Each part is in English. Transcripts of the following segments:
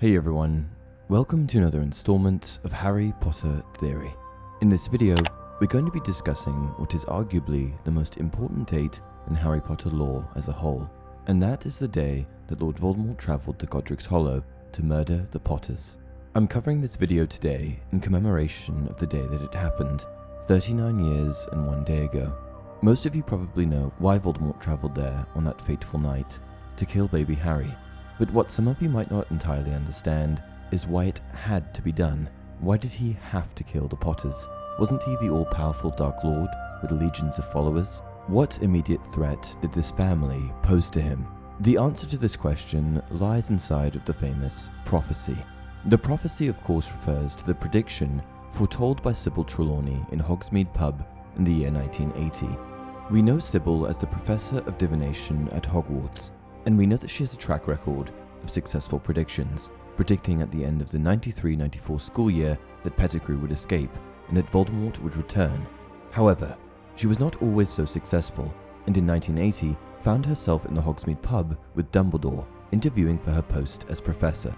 Hey everyone, welcome to another installment of Harry Potter Theory. In this video, we're going to be discussing what is arguably the most important date in Harry Potter lore as a whole, and that is the day that Lord Voldemort travelled to Godric's Hollow to murder the Potters. I'm covering this video today in commemoration of the day that it happened, 39 years and 1 day ago. Most of you probably know why Voldemort travelled there on that fateful night, to kill baby Harry. But what some of you might not entirely understand is why it had to be done. Why did he have to kill the Potters? Wasn't he the all-powerful Dark Lord with legions of followers? What immediate threat did this family pose to him? The answer to this question lies inside of the famous prophecy. The prophecy, of course, refers to the prediction foretold by Sybil Trellawny in Hogsmeade pub in the year 1980. We know Sybil as the professor of divination at Hogwarts, and we know that she has a track record of successful predictions, predicting at the end of the 93-94 school year that Pettigrew would escape and that Voldemort would return. However, she was not always so successful, and in 1980 found herself in the Hogsmeade pub with Dumbledore, interviewing for her post as professor.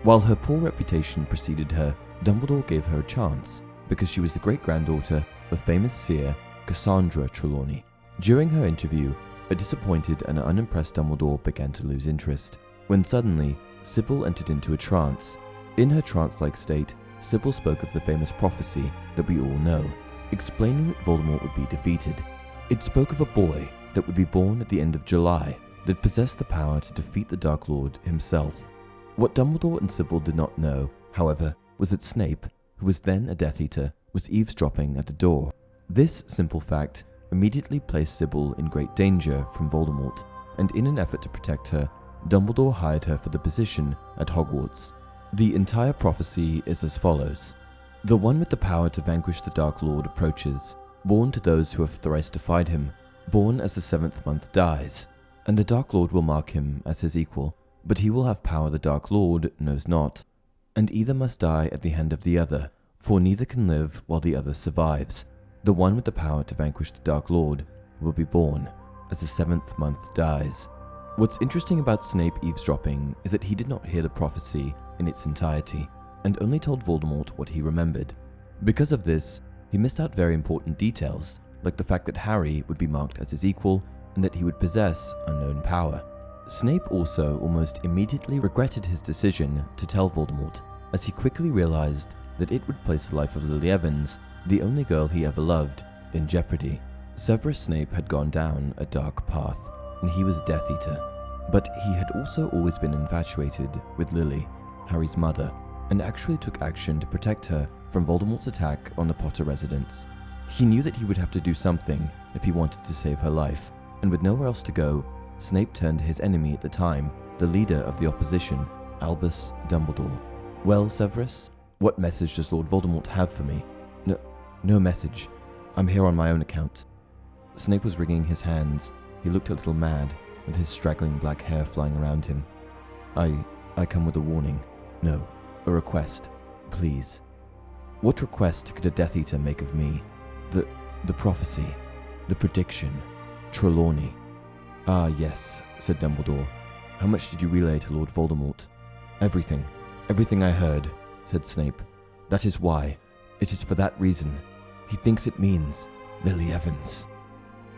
While her poor reputation preceded her, Dumbledore gave her a chance because she was the great-granddaughter of famous seer Cassandra Trelawney. During her interview, a disappointed and unimpressed Dumbledore began to lose interest, when suddenly, Sybil entered into a trance. In her trance-like state, Sybil spoke of the famous prophecy that we all know, explaining that Voldemort would be defeated. It spoke of a boy that would be born at the end of July that possessed the power to defeat the Dark Lord himself. What Dumbledore and Sybil did not know, however, was that Snape, who was then a Death Eater, was eavesdropping at the door. This simple fact immediately placed Sybil in great danger from Voldemort, and in an effort to protect her, Dumbledore hired her for the position at Hogwarts. The entire prophecy is as follows. The one with the power to vanquish the Dark Lord approaches, born to those who have thrice defied him, born as the 7th month dies, and the Dark Lord will mark him as his equal, but he will have power the Dark Lord knows not, and either must die at the hand of the other, for neither can live while the other survives. The one with the power to vanquish the Dark Lord will be born as the 7th month dies. What's interesting about Snape eavesdropping is that he did not hear the prophecy in its entirety, and only told Voldemort what he remembered. Because of this, he missed out very important details, like the fact that Harry would be marked as his equal and that he would possess unknown power. Snape also almost immediately regretted his decision to tell Voldemort, as he quickly realized that it would place the life of Lily Evans, the only girl he ever loved, in jeopardy. Severus Snape had gone down a dark path, and he was Death Eater, but he had also always been infatuated with Lily, Harry's mother, and actually took action to protect her from Voldemort's attack on the Potter residence. He knew that he would have to do something if he wanted to save her life, and with nowhere else to go, Snape turned to his enemy at the time, the leader of the opposition, Albus Dumbledore. Well, Severus, what message does Lord Voldemort have for me? No message. I'm here on my own account. Snape was wringing his hands. He looked a little mad, with his straggling black hair flying around him. I come with a warning. No, a request. Please. What request could a Death Eater make of me? The prophecy. The prediction. Trelawney. Ah, yes, said Dumbledore. How much did you relay to Lord Voldemort? Everything. Everything I heard, said Snape. That is why. It is for that reason. He thinks it means Lily Evans.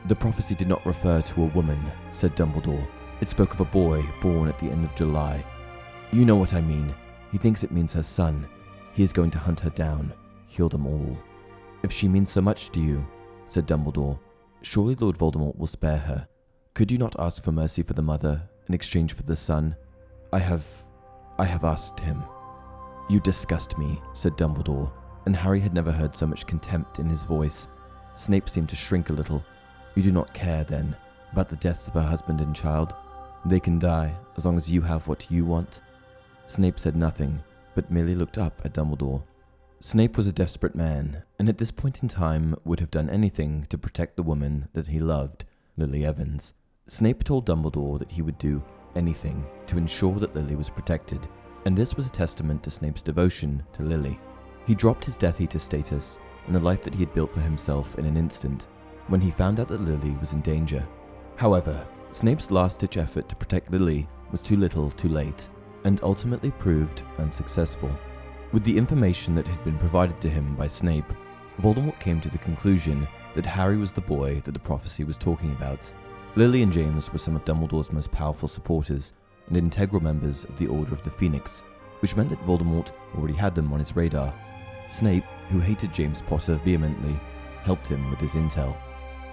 The prophecy did not refer to a woman, said Dumbledore. It spoke of a boy born at the end of July. You know what I mean. He thinks it means her son. He is going to hunt her down, kill them all. If she means so much to you, said Dumbledore, surely Lord Voldemort will spare her. Could you not ask for mercy for the mother in exchange for the son? I have asked him. You disgust me, said Dumbledore, and Harry had never heard so much contempt in his voice. Snape seemed to shrink a little. You do not care, then, about the deaths of her husband and child? They can die, as long as you have what you want. Snape said nothing, but merely looked up at Dumbledore. Snape was a desperate man, and at this point in time would have done anything to protect the woman that he loved, Lily Evans. Snape told Dumbledore that he would do anything to ensure that Lily was protected, and this was a testament to Snape's devotion to Lily. He dropped his Death Eater status and the life that he had built for himself in an instant, when he found out that Lily was in danger. However, Snape's last-ditch effort to protect Lily was too little too late, and ultimately proved unsuccessful. With the information that had been provided to him by Snape, Voldemort came to the conclusion that Harry was the boy that the prophecy was talking about. Lily and James were some of Dumbledore's most powerful supporters and integral members of the Order of the Phoenix, which meant that Voldemort already had them on his radar. Snape, who hated James Potter vehemently, helped him with his intel.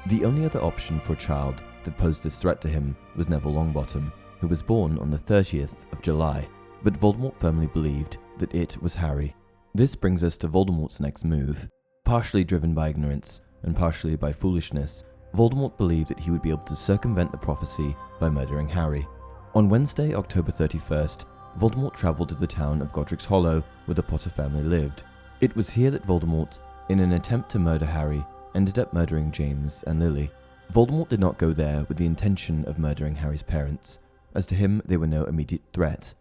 The only other option for a child that posed this threat to him was Neville Longbottom, who was born on the 30th of July, but Voldemort firmly believed that it was Harry. This brings us to Voldemort's next move. Partially driven by ignorance and partially by foolishness, Voldemort believed that he would be able to circumvent the prophecy by murdering Harry. On Wednesday, October 31st, Voldemort travelled to the town of Godric's Hollow where the Potter family lived. It was here that Voldemort, in an attempt to murder Harry, ended up murdering James and Lily. Voldemort did not go there with the intention of murdering Harry's parents, as to him they were no immediate threat.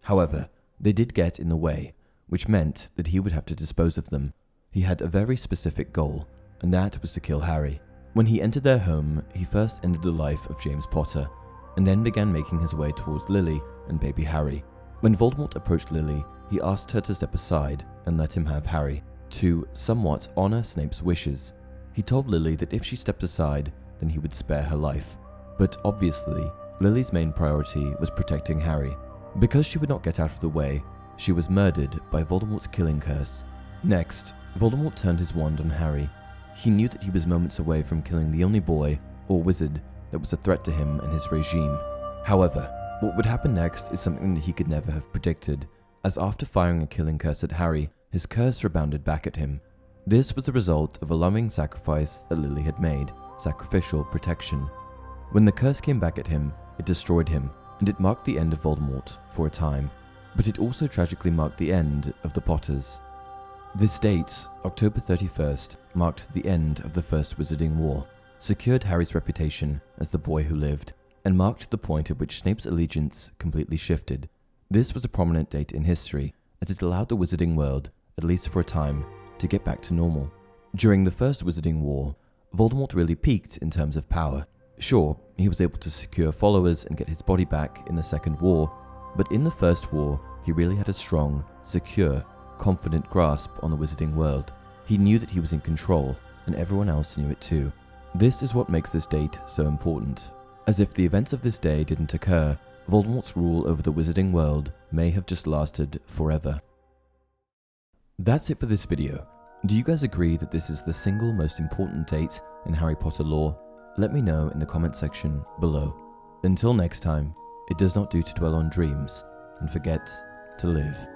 However, they did get in the way, which meant that he would have to dispose of them. He had a very specific goal, and that was to kill Harry. When he entered their home, he first ended the life of James Potter, and then began making his way towards Lily and baby Harry. When Voldemort approached Lily, he asked her to step aside and let him have Harry, to somewhat honour Snape's wishes. He told Lily that if she stepped aside, then he would spare her life. But obviously, Lily's main priority was protecting Harry. Because she would not get out of the way, she was murdered by Voldemort's killing curse. Next, Voldemort turned his wand on Harry. He knew that he was moments away from killing the only boy, or wizard, that was a threat to him and his regime. However, what would happen next is something that he could never have predicted, as after firing a killing curse at Harry, his curse rebounded back at him. This was the result of a loving sacrifice that Lily had made, sacrificial protection. When the curse came back at him, it destroyed him, and it marked the end of Voldemort for a time, but it also tragically marked the end of the Potters. This date, October 31st, marked the end of the First Wizarding War, secured Harry's reputation as the boy who lived, and marked the point at which Snape's allegiance completely shifted. This was a prominent date in history, as it allowed the Wizarding world, at least for a time, to get back to normal. During the First Wizarding War, Voldemort really peaked in terms of power. Sure, he was able to secure followers and get his body back in the Second War, but in the First War, he really had a strong, secure, confident grasp on the Wizarding world. He knew that he was in control, and everyone else knew it too. This is what makes this date so important. As if the events of this day didn't occur, Voldemort's rule over the Wizarding world may have just lasted forever. That's it for this video. Do you guys agree that this is the single most important date in Harry Potter lore? Let me know in the comment section below. Until next time, it does not do to dwell on dreams and forget to live.